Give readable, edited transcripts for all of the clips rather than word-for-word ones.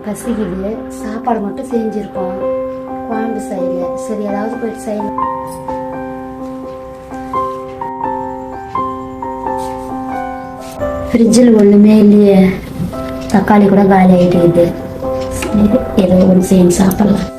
பசிக்குது, சாப்பாடு மட்டும் செஞ்சிருக்கோம், குழம்பு செய்யல. சரி ஏதாவது போயிட்டு செய்யலாம். ஃப்ரிட்ஜில் ஒன்றுமே இல்லையே, தக்காளி கூட காலி ஆகிட்டு. சரி ஏதோ ஒன்று செஞ்சு சாப்பிடலாம்.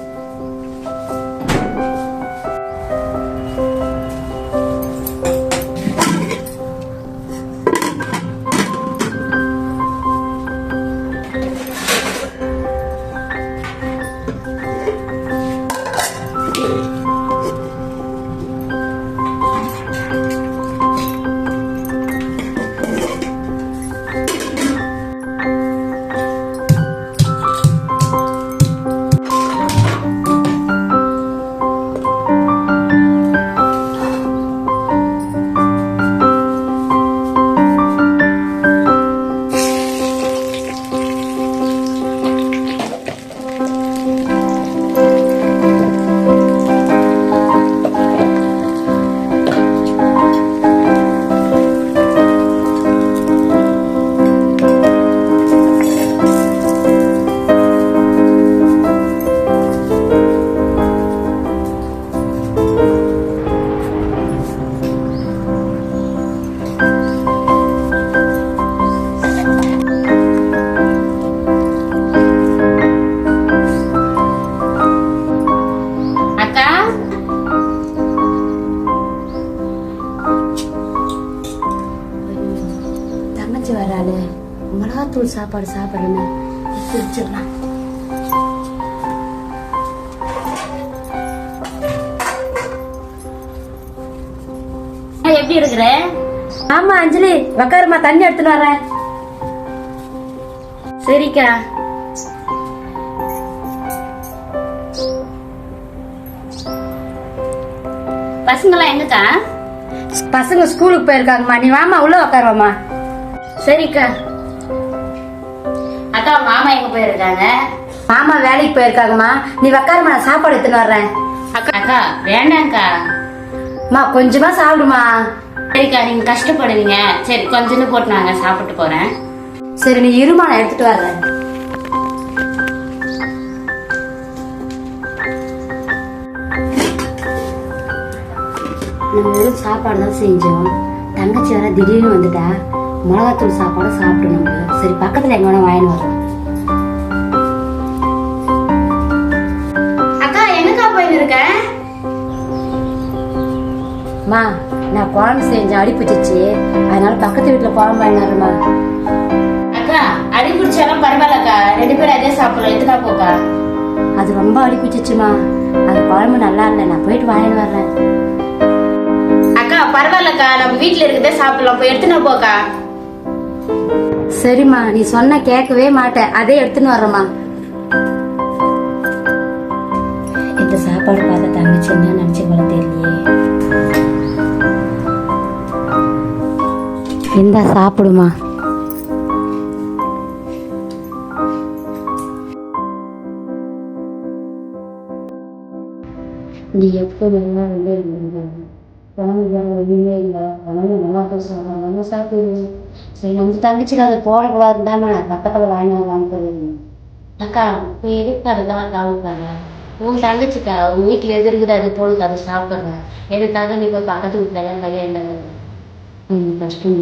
வராது, மிளகாத்தூள் சாப்பாடு சாப்பிடணுமே, வச்சிடலாம். எப்படி இருக்கிற? ஆமா அஞ்சலி, உக்காருமா, தண்ணி எடுத்துன்னு வரேன். சரிக்கா. பசங்களாம் எங்கக்கா? பசங்க ஸ்கூலுக்கு போயிருக்காங்கம்மா. நீ வாமா, உள்ள உக்காருவாமா. சரிக்கா. அக்கா மாமா எங்க போயிருக்காங்க? மாமா வேலைக்கு போயிருக்காங்கம்மா. நீ உக்காருமா, நான் சாப்பாடு எடுத்துன்னு வர்றேன். அக்கா வேண்டாம்க்கா. அம்மா கொஞ்சமா சாப்பிடுமா. சரிக்கா, நீங்க கஷ்டப்படுவீங்க. சரி கொஞ்சம் போட்டு நாங்க சாப்பிட்டு போறேன். சரி நீ இருமா, நான் எடுத்துட்டு வர்றேன். நம்ம வெறும் சாப்பாடு தான் செஞ்சோம். தங்கச்சி வர திடீர்னு வந்துட்டா, மிளகாத்தூள் சாப்பாடு சாப்பிடணும். சரி பக்கத்துல எங்க வேணா வாங்கிட்டு வரோம். அக்கா எங்கக்கா போயின்னு இருக்க? மா, நான் குழம்பு செஞ்ச அடி பிடிச்சிச்சு, அதனால பக்கத்து வீட்டுல குழம்பு வாங்கினாருமா. அக்கா அடி பிடிச்சாலும் பரவாயில்லக்கா, 2 பேரும் அதே சாப்பிடலாம், எதுனா போக்கா. அது ரொம்ப அடி பிடிச்சிச்சுமா, அது குழம்பு நல்லா இல்லை, நான் போயிட்டு வாங்கிட்டு வர்றேன். அக்கா பரவாயில்லக்கா, நம்ம வீட்டுல இருக்கதே சாப்பிடலாம், போய் எடுத்துனா போக்கா. சரிம்மா, நீ சொன்ன கேட்கவே மாட்டேன், அதே எடுத்துன்னு வர்றமா. இந்த சாப்பாடு பார்த்த தங்கச்சி என்ன நினைச்சு போல தெரியலையே. இந்த சாப்பிடுமா. நீ எப்போ சாப்பிடு. சரி நம்ம தங்கச்சிக்கு அது போடக்கூடாதுன்னு தானே பக்கத்தில் வாங்கிட்டு. அக்கா இப்போ எதுக்கு அதுதான் கவனிப்பாங்க. உன் தங்கச்சிக்கா உன் வீட்டில் எது இருக்குது அது போடுது, அதை சாப்பிட்றேன். எதுக்காக நீ போய் பக்கத்து வீட்டில் கல்யாணம் கஷ்டம்.